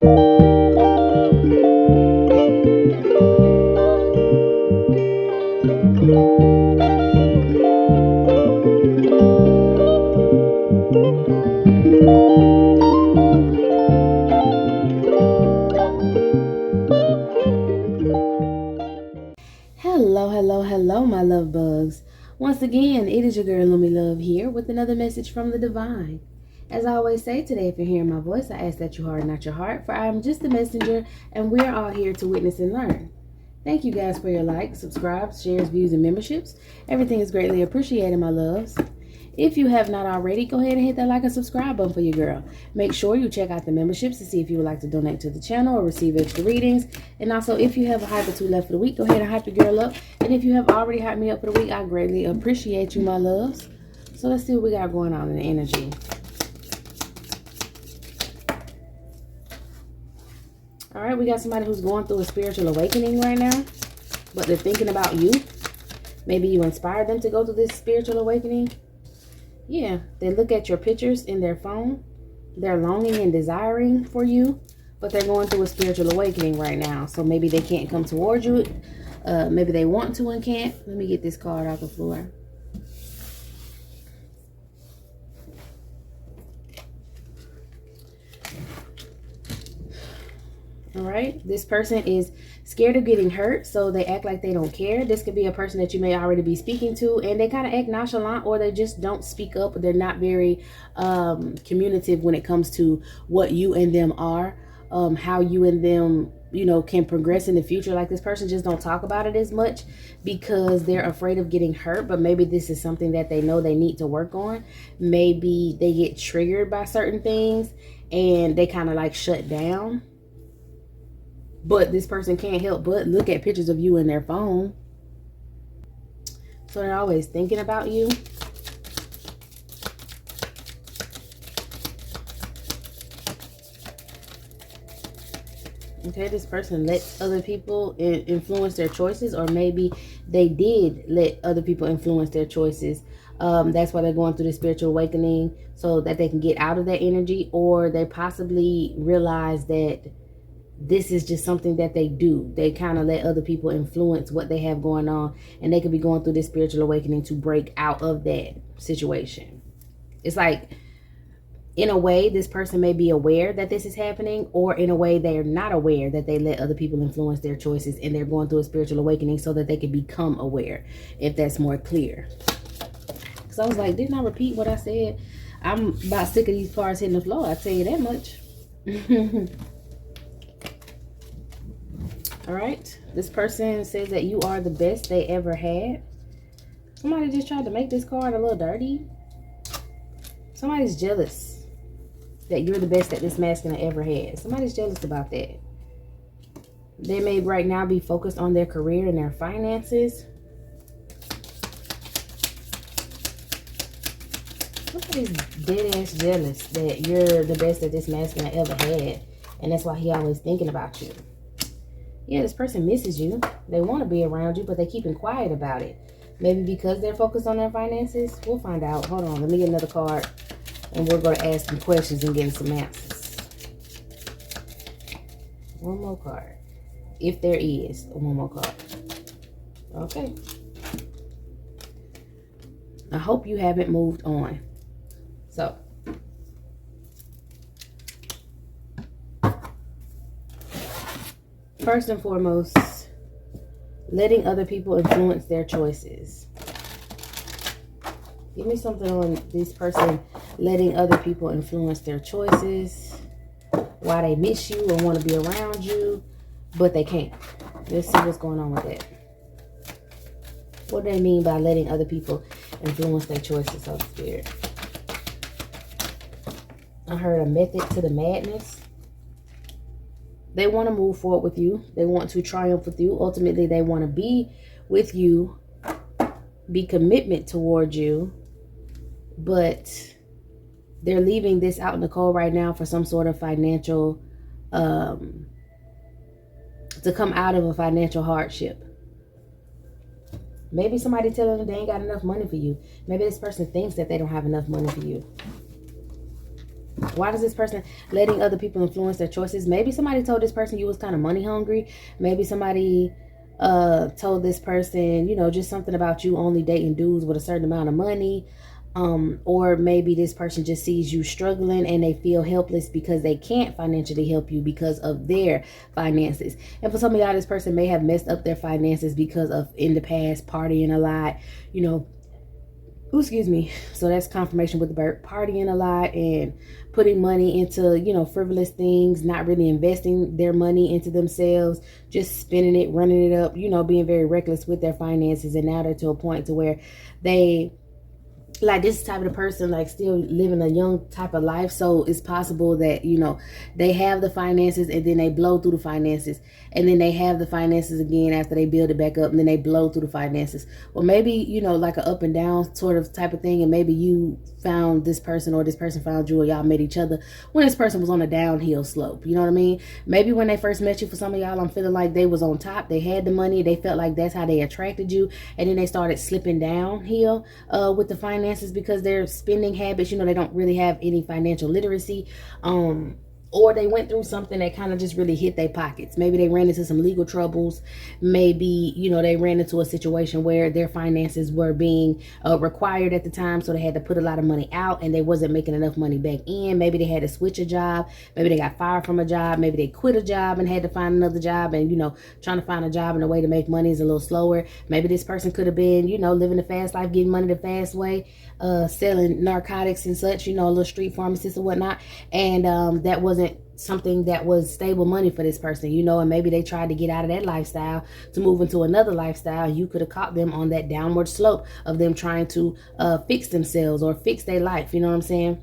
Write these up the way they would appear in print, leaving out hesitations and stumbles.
Hello, my love bugs. Once again, it is your girl Lumi Love here with another message from the divine. As I always say, today if you're hearing my voice, I ask that you harden not your heart, for I am just a messenger and we're all here to witness and learn. Thank you guys for your likes, subscribes, shares, views, and memberships. Everything is greatly appreciated, my loves. If you have not already, go ahead and hit that like and subscribe button for your girl. Make sure you check out the memberships to see if you would like to donate to the channel or receive extra readings. And also, if you have a hype or two left for the week, go ahead and hype your girl up. And if you have already hyped me up for the week, I greatly appreciate you, my loves. So let's see what we got going on in the energy. All right, we got somebody who's going through a spiritual awakening right now, but they're thinking about you. Maybe you inspired them to go through this spiritual awakening. Yeah, they look at your pictures in their phone. They're longing and desiring for you, but they're going through a spiritual awakening right now. So maybe they can't come towards you. Maybe they want to and can't. Let me get this card off the floor. All right, this person is scared of getting hurt, so they act like they don't care. This could be a person that you may already be speaking to, and they kind of act nonchalant, or they just don't speak up. They're not very communicative when it comes to what you and them are, how you and them, you know, can progress in the future. Like, this person just don't talk about it as much because they're afraid of getting hurt, but maybe this is something that they know they need to work on. Maybe they get triggered by certain things and they kind of like shut down. But this person can't help but look at pictures of you in their phone. So they're always thinking about you. Okay, this person lets other people influence their choices, or maybe they did let other people influence their choices. That's why they're going through the spiritual awakening, so that they can get out of that energy, or they possibly realize that this is just something that they do. They kind of let other people influence what they have going on, and they could be going through this spiritual awakening to break out of that situation. It's like, in a way, this person may be aware that this is happening, or in a way, they're not aware that they let other people influence their choices, and they're going through a spiritual awakening so that they can become aware, if that's more clear. So I was like, didn't I repeat what I said? I'm about sick of these cards hitting the floor, I'll tell you that much. All right, this person says that you are the best they ever had. Somebody just tried to make this card a little dirty. Somebody's jealous that you're the best that this masculine ever had. Somebody's jealous about that. They may right now be focused on their career and their finances. Somebody's dead ass jealous that you're the best that this masculine ever had, and that's why he always thinking about you. Yeah, this person misses you. They want to be around you, but they're keeping quiet about it. Maybe because they're focused on their finances. We'll find out. Hold on. Let me get another card. And we're going to ask some questions and get some answers. One more card. If there is one more card. Okay. I hope you haven't moved on. So, first and foremost, letting other people influence their choices. Give me something on this person letting other people influence their choices. Why they miss you or want to be around you, but they can't. Let's see what's going on with that. What do they mean by letting other people influence their choices, Holy Spirit? I heard a method to the madness. They want to move forward with you. They want to triumph with you. Ultimately, they want to be with you, be commitment towards you, but they're leaving this out in the cold right now for some sort of financial, to come out of a financial hardship. Maybe somebody telling them they ain't got enough money for you. Maybe this person thinks that they don't have enough money for you. Why does this person letting other people influence their choices? Maybe somebody told this person you was kind of money hungry. Maybe somebody told this person, you know, just something about you only dating dudes with a certain amount of money. Or maybe this person just sees you struggling and they feel helpless because they can't financially help you because of their finances. And for some of y'all, this person may have messed up their finances because of in the past partying a lot, you know. Ooh, excuse me. So that's confirmation with the bird, partying a lot and putting money into, you know, frivolous things, not really investing their money into themselves, just spending it, running it up, you know, being very reckless with their finances. And now they're to a point to where they, like, this type of person, like, still living a young type of life. So it's possible that, you know, they have the finances and then they blow through the finances, and then they have the finances again after they build it back up, and then they blow through the finances. Or maybe, you know, like an up and down sort of type of thing, and maybe you found this person or this person found you, or y'all met each other when this person was on a downhill slope. You know what I mean? Maybe when they first met you, for some of y'all, I'm feeling like they was on top, they had the money, they felt like that's how they attracted you, and then they started slipping downhill with the finances because their spending habits, you know, they don't really have any financial literacy, or they went through something that kind of just really hit their pockets. Maybe they ran into some legal troubles. Maybe, you know, they ran into a situation where their finances were being required at the time, so they had to put a lot of money out and they wasn't making enough money back in. Maybe they had to switch a job. Maybe they got fired from a job. Maybe they quit a job and had to find another job, and, you know, trying to find a job and a way to make money is a little slower. Maybe this person could have been, you know, living the fast life, getting money the fast way, selling narcotics and such, you know, a little street pharmacist or whatnot, and that wasn't something that was stable money for this person, you know. And maybe they tried to get out of that lifestyle to move into another lifestyle. You could have caught them on that downward slope of them trying to fix themselves or fix their life, you know what I'm saying?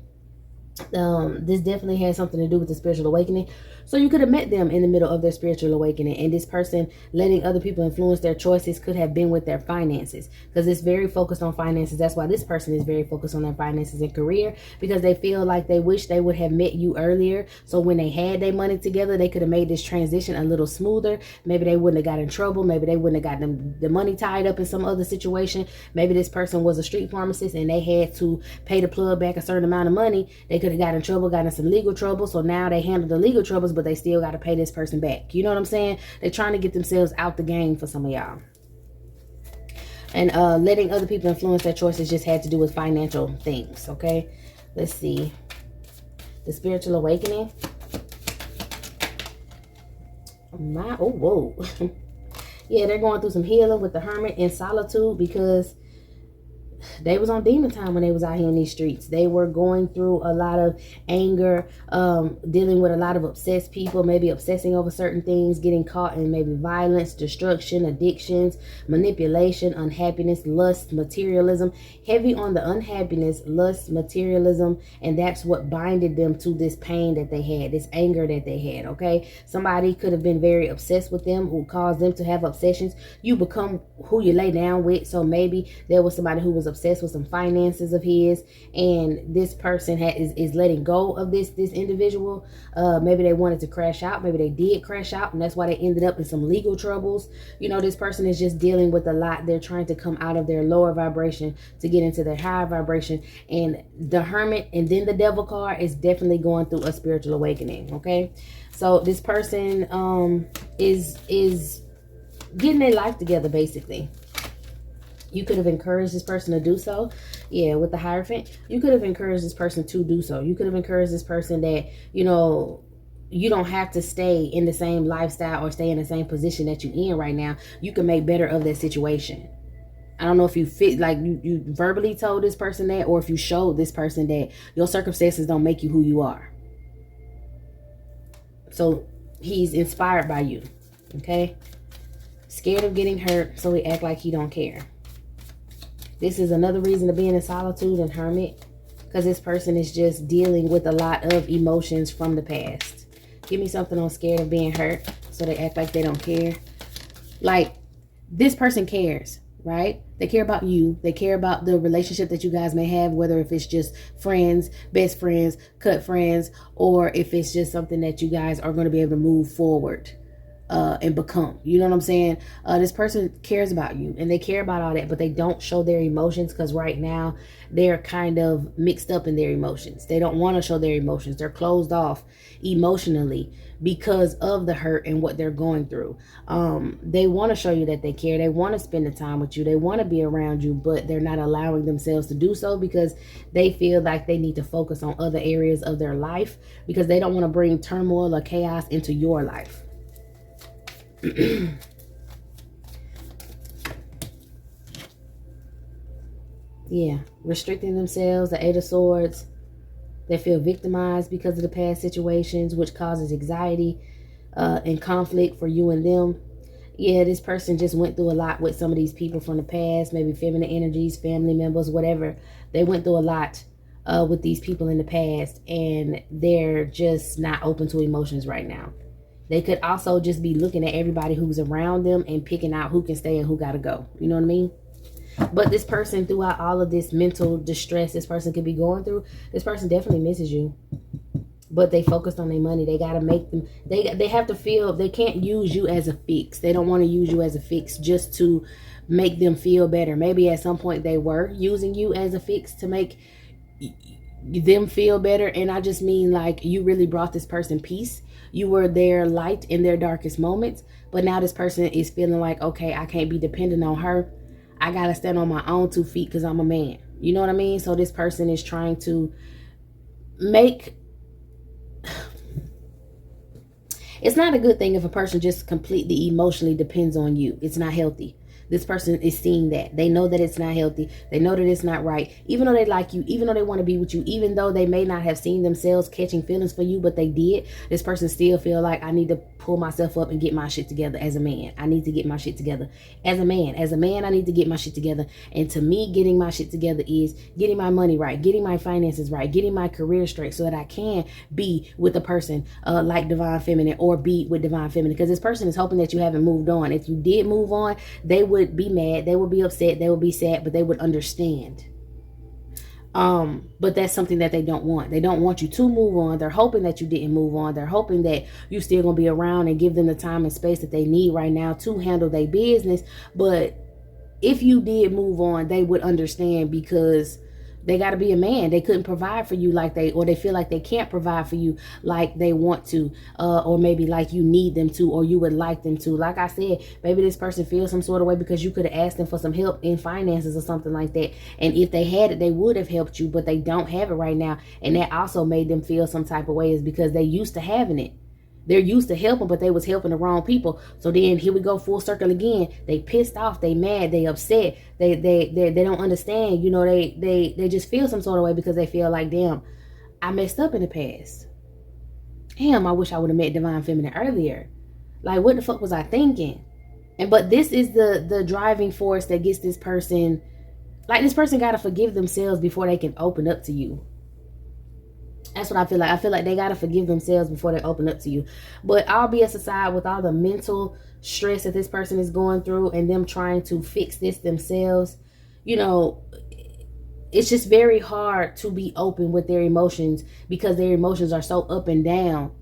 This definitely has something to do with the spiritual awakening. So you could have met them in the middle of their spiritual awakening, and this person letting other people influence their choices could have been with their finances, because it's very focused on finances. That's why this person is very focused on their finances and career, because they feel like they wish they would have met you earlier. So when they had their money together, they could have made this transition a little smoother. Maybe they wouldn't have got in trouble. Maybe they wouldn't have got the money tied up in some other situation. Maybe this person was a street pharmacist and they had to pay the plug back a certain amount of money. They could have got in trouble, got in some legal trouble. So now they handle the legal troubles, but they still got to pay this person back. You know what I'm saying? They're trying to get themselves out the game for some of y'all. And letting other people influence their choices just had to do with financial things. Okay, let's see. The spiritual awakening. Oh, whoa. Yeah, they're going through some healing with the hermit in solitude, because they was on demon time when they was out here in these streets. They were going through a lot of anger, dealing with a lot of obsessed people, maybe obsessing over certain things, getting caught in maybe violence, destruction, addictions, manipulation, unhappiness, lust, materialism. Heavy on the unhappiness, lust, materialism, and that's what binded them to this pain that they had, this anger that they had, okay? Somebody could have been very obsessed with them, who caused them to have obsessions. You become who you lay down with. So maybe there was somebody who was obsessed with some finances of his, and this person is letting go of this individual. Maybe they wanted to crash out. Maybe they did crash out, and that's why they ended up in some legal troubles. You know, this person is just dealing with a lot. They're trying to come out of their lower vibration to get into their higher vibration, and the hermit and then the devil card is definitely going through a spiritual awakening. Okay, so this person is getting their life together, basically. You could have encouraged this person to do so. Yeah, with the Hierophant, you could have encouraged this person to do so. You could have encouraged this person that, you know, you don't have to stay in the same lifestyle or stay in the same position that you're in right now. You can make better of that situation. I don't know if you you verbally told this person that, or if you showed this person that your circumstances don't make you who you are. So he's inspired by you, okay? Scared of getting hurt, so he act like he don't care. This is another reason to be in solitude and hermit, because this person is just dealing with a lot of emotions from the past. Give me something on scared of being hurt, so they act like they don't care. Like, this person cares, right? They care about you. They care about the relationship that you guys may have, whether if it's just friends, best friends, cut friends, or if it's just something that you guys are going to be able to move forward and become. You know what I'm saying? This person cares about you and they care about all that, but they don't show their emotions because right now they're kind of mixed up in their emotions. They don't want to show their emotions. They're closed off emotionally because of the hurt and what they're going through. They want to show you that they care. They want to spend the time with you. They want to be around you, but they're not allowing themselves to do so because they feel like they need to focus on other areas of their life because they don't want to bring turmoil or chaos into your life. Yeah, restricting themselves, the Eight of Swords. They feel victimized because of the past situations, which causes anxiety and conflict for you and them. Yeah, this person just went through a lot with some of these people from the past, maybe feminine energies, family members, whatever. They went through a lot with these people in the past, and they're just not open to emotions right now. They could also just be looking at everybody who's around them and picking out who can stay and who got to go. You know what I mean? But this person, throughout all of this mental distress this person could be going through, this person definitely misses you. But they focused on their money. They got to make them, they have to feel, they can't use you as a fix. They don't want to use you as a fix just to make them feel better. Maybe at some point they were using you as a fix to make them feel better. And I just mean like you really brought this person peace. You were their light in their darkest moments. But now this person is feeling like, okay, I can't be dependent on her. I got to stand on my own 2 feet because I'm a man. You know what I mean? So this person is trying to make... It's not a good thing if a person just completely emotionally depends on you. It's not healthy. This person is seeing that. They know that it's not healthy. They know that it's not right. Even though they like you, even though they want to be with you, even though they may not have seen themselves catching feelings for you, but they did, this person still feel like, I need to pull myself up and get my shit together as a man. I need to get my shit together as a man. As a man, I need to get my shit together. And to me, getting my shit together is getting my money right, getting my finances right, getting my career straight so that I can be with a person like Divine Feminine or be with Divine Feminine. Because this person is hoping that you haven't moved on. If you did move on, they would be mad, they would be upset, they would be sad, but they would understand. But that's something that they don't want. They don't want you to move on. They're hoping that you didn't move on. They're hoping that you still gonna be around and give them the time and space that they need right now to handle their business. But if you did move on, they would understand because they got to be a man. They couldn't provide for you like or they feel like they can't provide for you like they want to, or maybe like you need them to, or you would like them to. Like I said, maybe this person feels some sort of way because you could have asked them for some help in finances or something like that. And if they had it, they would have helped you, but they don't have it right now. And that also made them feel some type of way is because they used to having it. They're used to helping, but they was helping the wrong people. So then here we go full circle again. They pissed off, they mad, they upset, they don't understand. You know, they just feel some sort of way because they feel like, damn, I messed up in the past. Damn, I wish I would have met Divine Feminine earlier. Like, what the fuck was I thinking? But this is the driving force that gets this person, like this person got to forgive themselves before they can open up to you. That's what I feel like. I feel like they got to forgive themselves before they open up to you. But all BS aside, with all the mental stress that this person is going through and them trying to fix this themselves, you know, it's just very hard to be open with their emotions because their emotions are so up and down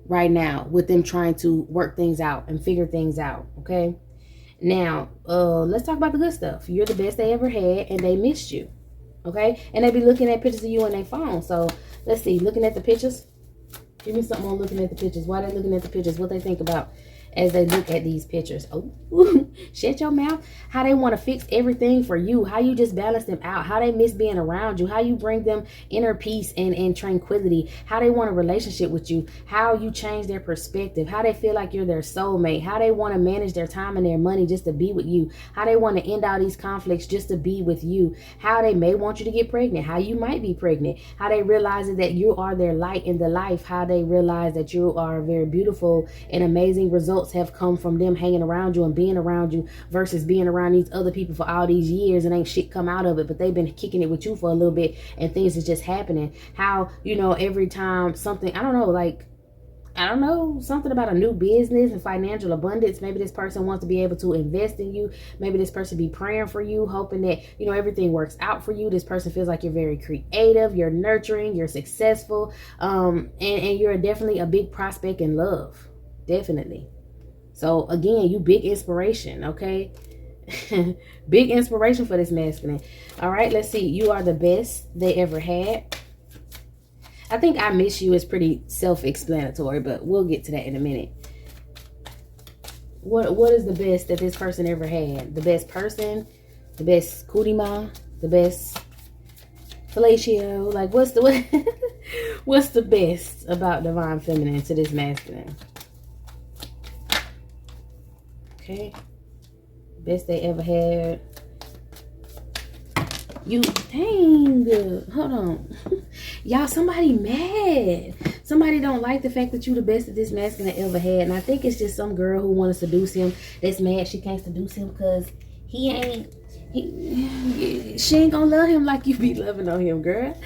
right now with them trying to work things out and figure things out. Okay. Now, let's talk about the good stuff. You're the best they ever had and they missed you. Okay. And they be looking at pictures of you on their phone. So let's see, looking at the pictures. Give me something on looking at the pictures. Why they looking at the pictures? What they think about as they look at these pictures. Oh, shut your mouth. How they want to fix everything for you. How you just balance them out. How they miss being around you. How you bring them inner peace and tranquility. How they want a relationship with you. How you change their perspective. How they feel like you're their soulmate. How they want to manage their time and their money just to be with you. How they want to end all these conflicts just to be with you. How they may want you to get pregnant. How you might be pregnant. How they realize that you are their light in the life. How they realize that you are very beautiful and amazing results have come from them hanging around you and being around you versus being around these other people for all these years and ain't shit come out of it, but they've been kicking it with you for a little bit and things is just happening. How, you know, every time something, I don't know, something about a new business and financial abundance. Maybe this person wants to be able to invest in you. Maybe this person be praying for you, hoping that, you know, everything works out for you. This person feels like you're very creative, you're nurturing, you're successful, and you're definitely a big prospect in love. Definitely. So again, you big inspiration, okay? Big inspiration for this masculine. All right, let's see. You are the best they ever had. I think I miss you is pretty self-explanatory, but we'll get to that in a minute. What is the best that this person ever had? The best person, the best kurima, the best fellatio. Like what's the best about divine feminine to this masculine? Okay. Best they ever had. You, dang, hold on. Y'all, somebody mad. Somebody don't like the fact that you the best that this masculine ever had. And I think it's just some girl who wants to seduce him that's mad she can't seduce him because she ain't gonna love him like you be loving on him, girl.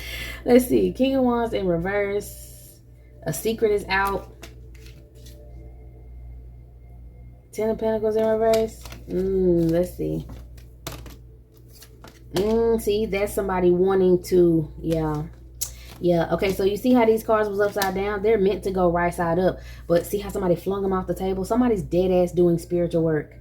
Let's see. King of Wands in reverse. A secret is out. Ten of Pentacles in reverse. Let's see. See, that's somebody wanting to, yeah. Okay, so you see how these cards was upside down? They're meant to go right side up. But see how somebody flung them off the table? Somebody's dead ass doing spiritual work.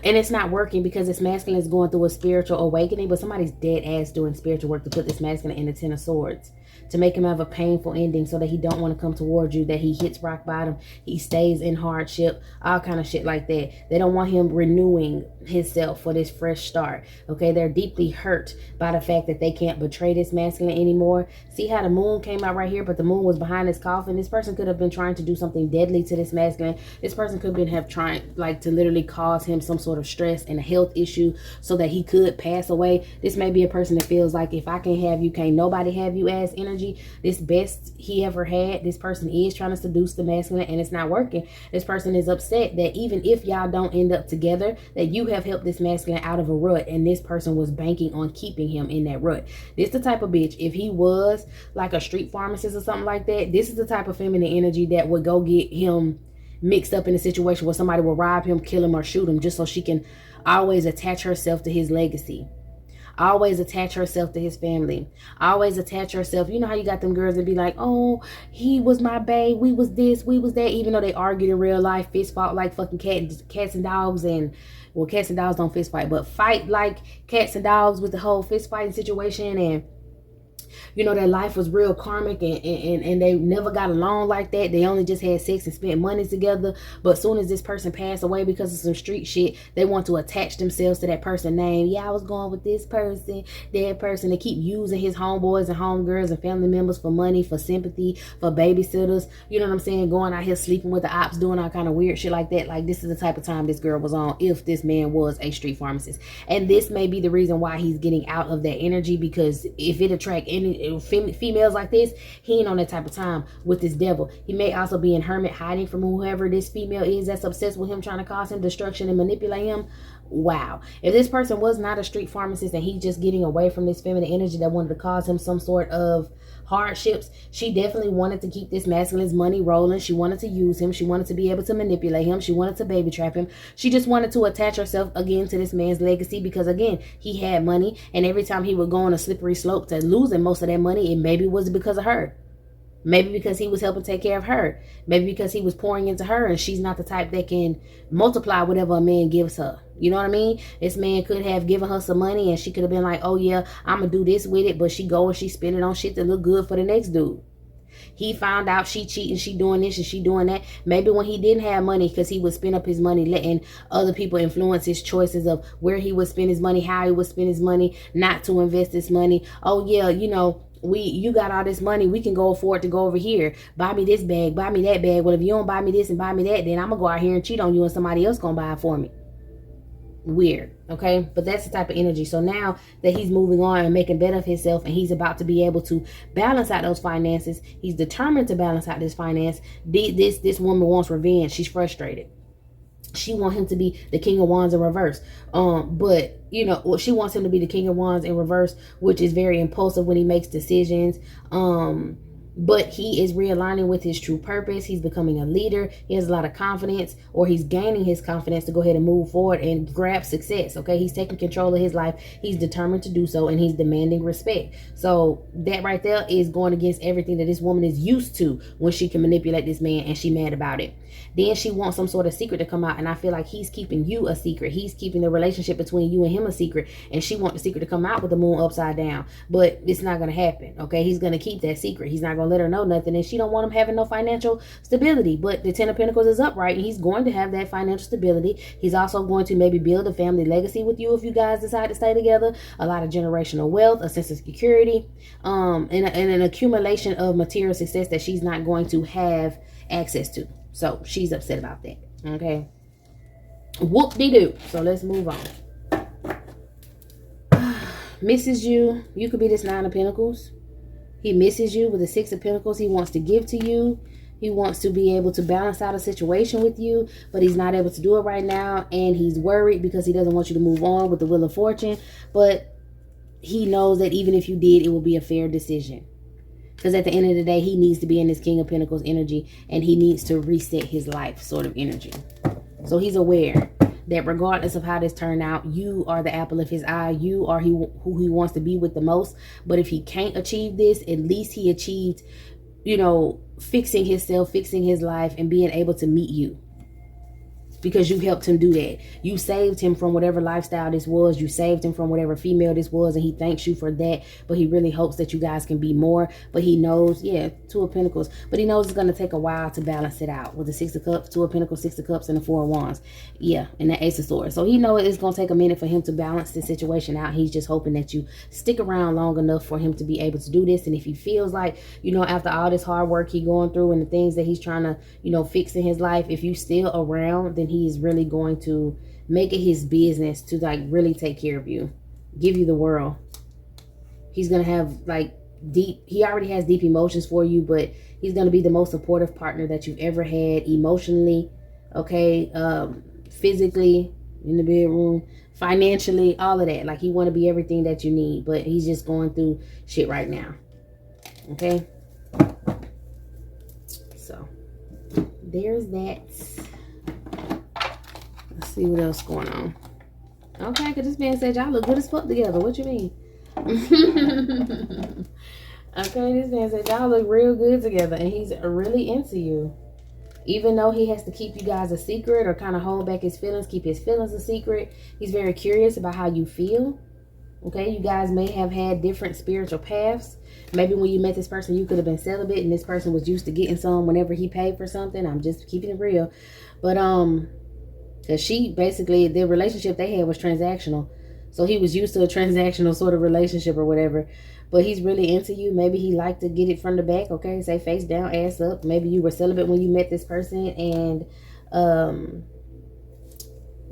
And it's not working because this masculine is going through a spiritual awakening. But somebody's dead ass doing spiritual work to put this masculine in the Ten of Swords. To make him have a painful ending so that he don't want to come towards you, that he hits rock bottom, he stays in hardship, all kind of shit like that. They don't want him renewing himself for this fresh start. Okay, they're deeply hurt by the fact that they can't betray this masculine anymore. See how the moon came out right here, but the moon was behind his coffin. This person could have been trying to do something deadly to this masculine. This person could have trying like to literally cause him some sort of stress and a health issue so that he could pass away. This may be a person that feels like if I can't have you, can't nobody have you as energy. This best he ever had, this person is trying to seduce the masculine and it's not working. This person is upset that even if y'all don't end up together, that you have helped this masculine out of a rut and this person was banking on keeping him in that rut. This the type of bitch, if he was like a street pharmacist or something like that, this is the type of feminine energy that would go get him mixed up in a situation where somebody will rob him, kill him, or shoot him just so she can always attach herself to his legacy. Always attach herself to his family. Always attach herself. You know how you got them girls that be like, oh, he was my babe. We was this, we was that. Even though they argued in real life, fist fought like fucking cats and dogs. And, well, cats and dogs don't fist fight, but fight like cats and dogs with the whole fist fighting situation. And you know, their life was real karmic and they never got along like that. They only just had sex and spent money together. But as soon as this person passed away because of some street shit, they want to attach themselves to that person's name. Yeah, I was going with this person, that person. They keep using his homeboys and homegirls and family members for money, for sympathy, for babysitters. You know what I'm saying? Going out here sleeping with the ops, doing all kind of weird shit like that. Like, this is the type of time this girl was on if this man was a street pharmacist. And this may be the reason why he's getting out of that energy, because if it attract any females like this, he ain't on that type of time with this devil. He may also be in hermit, hiding from whoever this female is that's obsessed with him, trying to cause him destruction and manipulate him. Wow. If this person was not a street pharmacist and he's just getting away from this feminine energy that wanted to cause him some sort of hardships, she definitely wanted to keep this masculine's money rolling. She wanted to use him. She wanted to be able to manipulate him. She wanted to baby trap him. She just wanted to attach herself again to this man's legacy because, again, he had money, and every time he would go on a slippery slope to losing most of that money, it maybe was because of her. Maybe because he was helping take care of her. Maybe because he was pouring into her and she's not the type that can multiply whatever a man gives her. You know what I mean? This man could have given her some money and she could have been like, oh yeah, I'm going to do this with it. But she go and she spend it on shit that look good for the next dude. He found out she cheating, she doing this and she doing that. Maybe when he didn't have money, because he would spend up his money letting other people influence his choices of where he would spend his money, how he would spend his money, not to invest this money. Oh yeah, you know, you got all this money, we can go afford to go over here, buy me this bag, buy me that bag. Well, if you don't buy me this and buy me that, then I'm gonna go out here and cheat on you and somebody else gonna buy it for me. Weird. Okay, but that's the type of energy. So now that he's moving on and making better of himself, and he's about to be able to balance out those finances, he's determined to balance out this finance. This woman wants revenge. She's frustrated. She wants him to be the King of Wands in reverse. But you know, she wants him to be the King of Wands in reverse, which is very impulsive when he makes decisions. but he is realigning with his true purpose. He's becoming a leader. He has a lot of confidence, or he's gaining his confidence to go ahead and move forward and grab success. Okay, he's taking control of his life. He's determined to do so, and he's demanding respect. So that right there is going against everything that this woman is used to when she can manipulate this man, and she mad about it. Then she wants some sort of secret to come out, and I feel like he's keeping you a secret. He's keeping the relationship between you and him a secret, and she wants the secret to come out with the moon upside down. But it's not going to happen, okay? He's going to keep that secret. He's not going to let her know nothing, and she don't want him having no financial stability. But the Ten of Pentacles is upright, and he's going to have that financial stability. He's also going to maybe build a family legacy with you if you guys decide to stay together. A lot of generational wealth, a sense of security, and an accumulation of material success that she's not going to have access to. So she's upset about that. Okay. Whoop-de-doo. So let's move on. Misses you. You could be this Nine of Pentacles. He misses you with the Six of Pentacles. He wants to give to you. He wants to be able to balance out a situation with you, but he's not able to do it right now. And he's worried because he doesn't want you to move on with the Wheel of Fortune. But he knows that even if you did, it will be a fair decision. Because at the end of the day, he needs to be in this King of Pentacles energy, and he needs to reset his life sort of energy. So he's aware that regardless of how this turned out, you are the apple of his eye. You are who he wants to be with the most. But if he can't achieve this, at least he achieved, you know, fixing himself, fixing his life, and being able to meet you. Because you helped him do that. You saved him from whatever lifestyle this was. You saved him from whatever female this was. And he thanks you for that. But he really hopes that you guys can be more. But he knows, yeah, Two of Pentacles. But he knows it's going to take a while to balance it out. With the Six of Cups, Two of Pentacles, Six of Cups, and the Four of Wands. Yeah, and the Ace of Swords. So he knows it's going to take a minute for him to balance this situation out. He's just hoping that you stick around long enough for him to be able to do this. And if he feels like, you know, after all this hard work he's going through and the things that he's trying to, you know, fix in his life, if you still around, then he is really going to make it his business to like really take care of you, give you the world. He's gonna have like he already has deep emotions for you, but he's gonna be the most supportive partner that you've ever had, emotionally, okay, physically, in the bedroom, financially, all of that. Like he want to be everything that you need, but he's just going through shit right now. Okay, so there's that. Let's see what else going on. Okay, because this man said y'all look good as fuck together. What you mean? Okay, this man said y'all look real good together, and he's really into you. Even though he has to keep you guys a secret or kind of hold back his feelings, keep his feelings a secret, he's very curious about how you feel. Okay, you guys may have had different spiritual paths. Maybe when you met this person, you could have been celibate, and this person was used to getting some whenever he paid for something. I'm just keeping it real. But, because she basically, the relationship they had was transactional. So he was used to a transactional sort of relationship or whatever. But he's really into you. Maybe he liked to get it from the back, okay? Say face down, ass up. Maybe you were celibate when you met this person. And,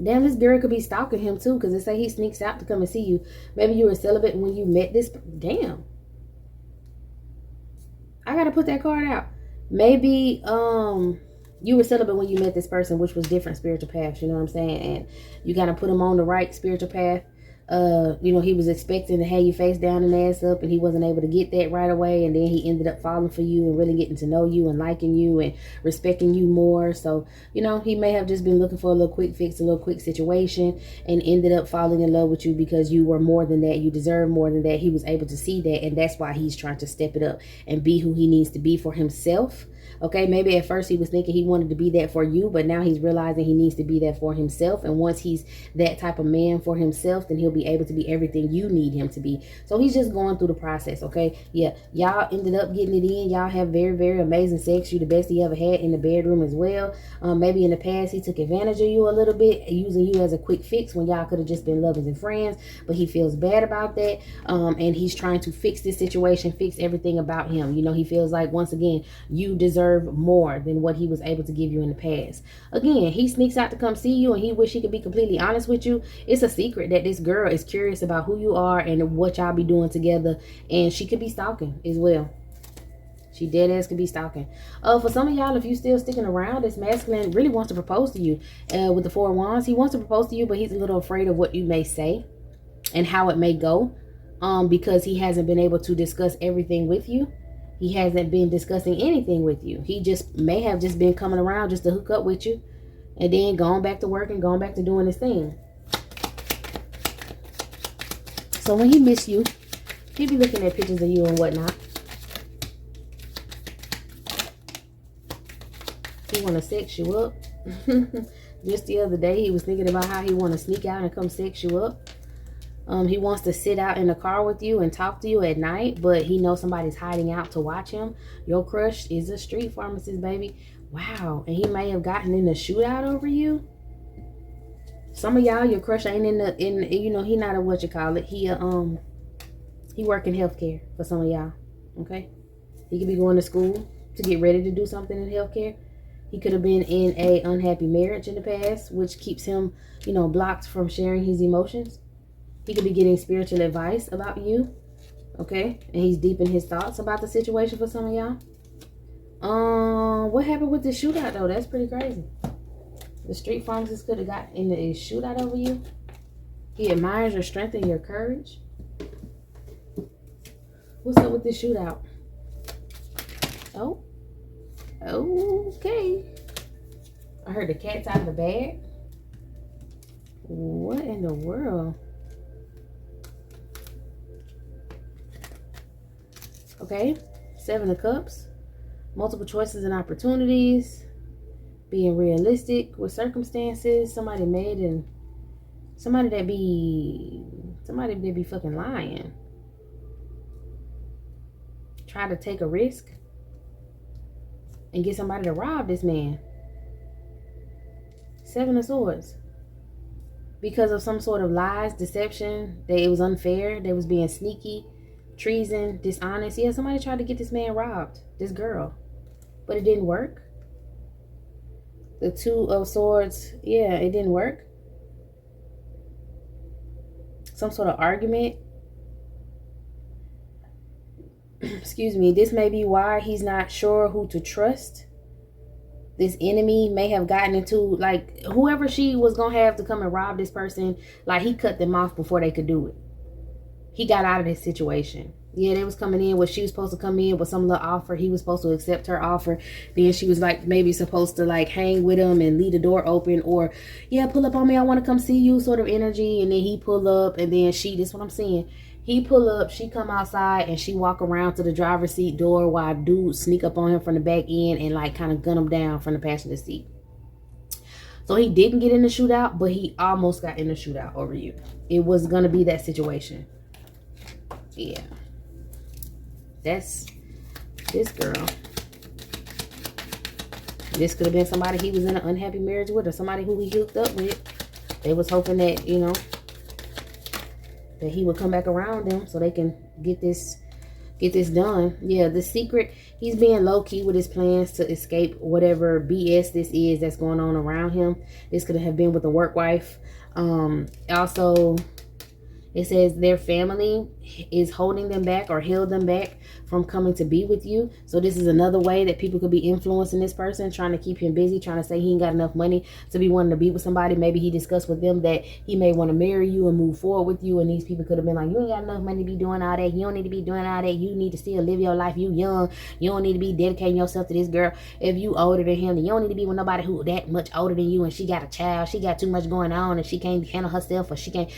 damn, this girl could be stalking him too. Because they say he sneaks out to come and see you. Maybe you were celibate when you met this. Damn. I got to put that card out. Maybe, you were celibate when you met this person, which was different spiritual paths, you know what I'm saying? And you got to put him on the right spiritual path. You know, he was expecting to have you face down and ass up, and he wasn't able to get that right away. And then he ended up falling for you and really getting to know you and liking you and respecting you more. So, you know, he may have just been looking for a little quick fix, a little quick situation, and ended up falling in love with you because you were more than that. You deserve more than that. He was able to see that, and that's why he's trying to step it up and be who he needs to be for himself. Okay, maybe at first he was thinking he wanted to be that for you, but now he's realizing he needs to be that for himself. And once he's that type of man for himself, then he'll be able to be everything you need him to be. So he's just going through the process, okay? Yeah, y'all ended up getting it in. Y'all have very, very amazing sex. You the best he ever had in the bedroom as well. Maybe in the past he took advantage of you a little bit, using you as a quick fix when y'all could have just been lovers and friends, but he feels bad about that. And he's trying to fix this situation, fix everything about him. You know, he feels like, once again, you deserve more than what he was able to give you in the past. Again, he sneaks out to come see you, and he wish he could be completely honest with you. It's a secret that this girl is curious about who you are and what y'all be doing together, and she could be stalking as well. She dead ass could be stalking. For some of y'all, if you still sticking around, this masculine really wants to propose to you. With the Four of Wands, he wants to propose to you, but he's a little afraid of what you may say and how it may go, because he hasn't been able to discuss everything with you. He hasn't been discussing anything with you. He just may have just been coming around just to hook up with you and then going back to work and going back to doing his thing. So when he miss you, he be looking at pictures of you and whatnot. He want to sex you up. Just the other day, he was thinking about how he want to sneak out and come sex you up. He wants to sit out in the car with you and talk to you at night, but he knows somebody's hiding out to watch him. Your crush is a street pharmacist, baby. Wow. And he may have gotten in a shootout over you. Some of y'all, your crush ain't he not a what you call it. He work in healthcare for some of y'all. Okay. He could be going to school to get ready to do something in healthcare. He could have been in a unhappy marriage in the past, which keeps him, blocked from sharing his emotions. He could be getting spiritual advice about you, okay? And he's deep in his thoughts about the situation for some of y'all. What happened with the shootout, though? That's pretty crazy. The street pharmacist could have got in a shootout over you. He admires your strength and your courage. What's up with this shootout? Oh, okay. I heard the cat's out of the bag. What in the world? Okay, 7 of Cups, multiple choices and opportunities, being realistic with circumstances, somebody that be fucking lying. Try to take a risk and get somebody to rob this man. 7 of Swords. Because of some sort of lies, deception, that it was unfair, they was being sneaky, treason, dishonest. Yeah, somebody tried to get this man robbed, this girl, but it didn't work. The 2 of Swords, yeah, it didn't work. Some sort of argument. Excuse me. This may be why he's not sure who to trust. This enemy may have gotten into, like, whoever she was gonna have to come and rob this person, like, he cut them off before they could do it. He got out of this situation. Yeah, they was coming in where she was supposed to come in with some little offer. He was supposed to accept her offer. Then she was like maybe supposed to like hang with him and leave the door open, or yeah, pull up on me, I want to come see you sort of energy. And then he pull up, and then this is what I'm saying. He pull up, she come outside, and she walk around to the driver's seat door while dudes sneak up on him from the back end and like kind of gun him down from the passenger seat. So he didn't get in the shootout, but he almost got in the shootout over you. It was going to be that situation. Yeah. That's this girl. This could have been somebody he was in an unhappy marriage with, or somebody who he hooked up with. They was hoping that, that he would come back around them so they can get this done. Yeah, the secret, he's being low-key with his plans to escape whatever BS this is that's going on around him. This could have been with a work wife. Also, it says their family is holding them back or held them back from coming to be with you. So this is another way that people could be influencing this person, trying to keep him busy, trying to say he ain't got enough money to be wanting to be with somebody. Maybe he discussed with them that he may want to marry you and move forward with you. And these people could have been like, you ain't got enough money to be doing all that. You don't need to be doing all that. You need to still live your life. You young. You don't need to be dedicating yourself to this girl. If you older than him, then you don't need to be with nobody who that much older than you, and she got a child. She got too much going on, and she can't handle herself, or she can't,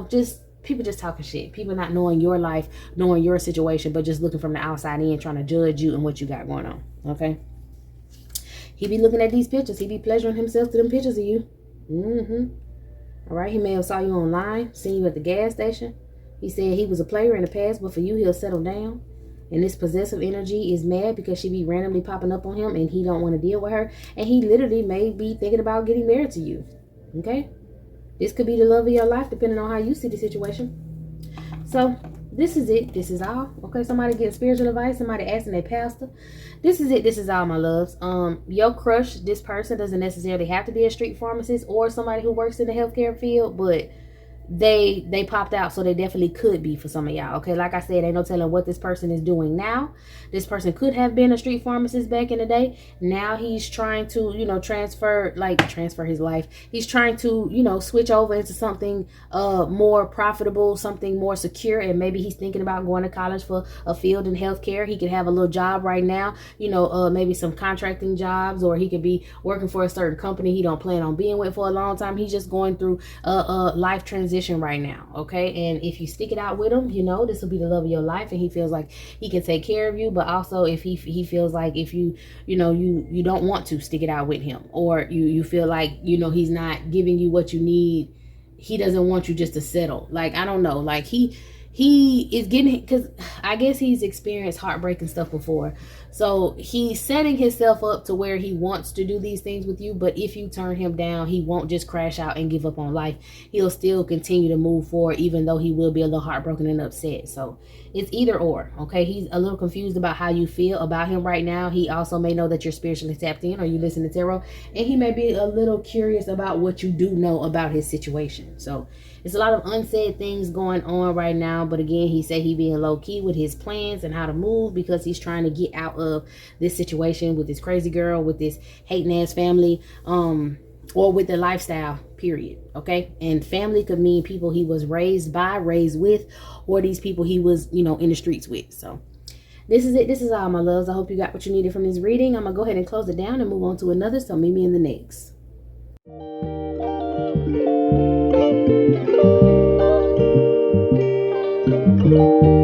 just people just talking shit. People not knowing your life, knowing your situation, but just looking from the outside in, trying to judge you and what you got going on. Okay. He be looking at these pictures. He be pleasuring himself to them pictures of you. All right. He may have saw you online, seen you at the gas station. He said he was a player in the past, but for you, he'll settle down. And this possessive energy is mad because she be randomly popping up on him and he don't want to deal with her. And he literally may be thinking about getting married to you. Okay. This could be the love of your life, depending on how you see the situation. So, this is it. This is all. Okay, somebody getting spiritual advice. Somebody asking their pastor. This is it. This is all, my loves. Your crush, this person, doesn't necessarily have to be a street pharmacist or somebody who works in the healthcare field. But they popped out, so they definitely could be for some of y'all. Okay, like I said, ain't no telling what this person is doing now. This person could have been a street pharmacist back in the day. Now he's trying to, transfer his life. He's trying to, switch over into something more profitable, something more secure, and maybe he's thinking about going to college for a field in healthcare. He could have a little job right now, maybe some contracting jobs, or he could be working for a certain company he don't plan on being with for a long time. He's just going through a life transition right now. Okay, and if you stick it out with him, this will be the love of your life, and he feels like he can take care of you. But also, if he feels like if you don't want to stick it out with him, or you feel like he's not giving you what you need, he doesn't want you just to settle. Like, I don't know, like he is getting, because I guess he's experienced heartbreak and stuff before, so he's setting himself up to where he wants to do these things with you. But if you turn him down, he won't just crash out and give up on life. He'll still continue to move forward, even though he will be a little heartbroken and upset. So it's either or. Okay, he's a little confused about how you feel about him right now. He also may know that you're spiritually tapped in, or you listen to tarot, and he may be a little curious about what you do know about his situation. So it's a lot of unsaid things going on right now. But again, he said he being low key with his plans and how to move, because he's trying to get out of this situation with this crazy girl, with this hating ass family, or with the lifestyle, period. Okay, and family could mean people he was raised by, raised with, or these people he was in the streets with. So this is it. This is all, my loves. I hope you got what you needed from this reading. I'm gonna go ahead and close it down and move on to another, so meet me in the next. Thank you.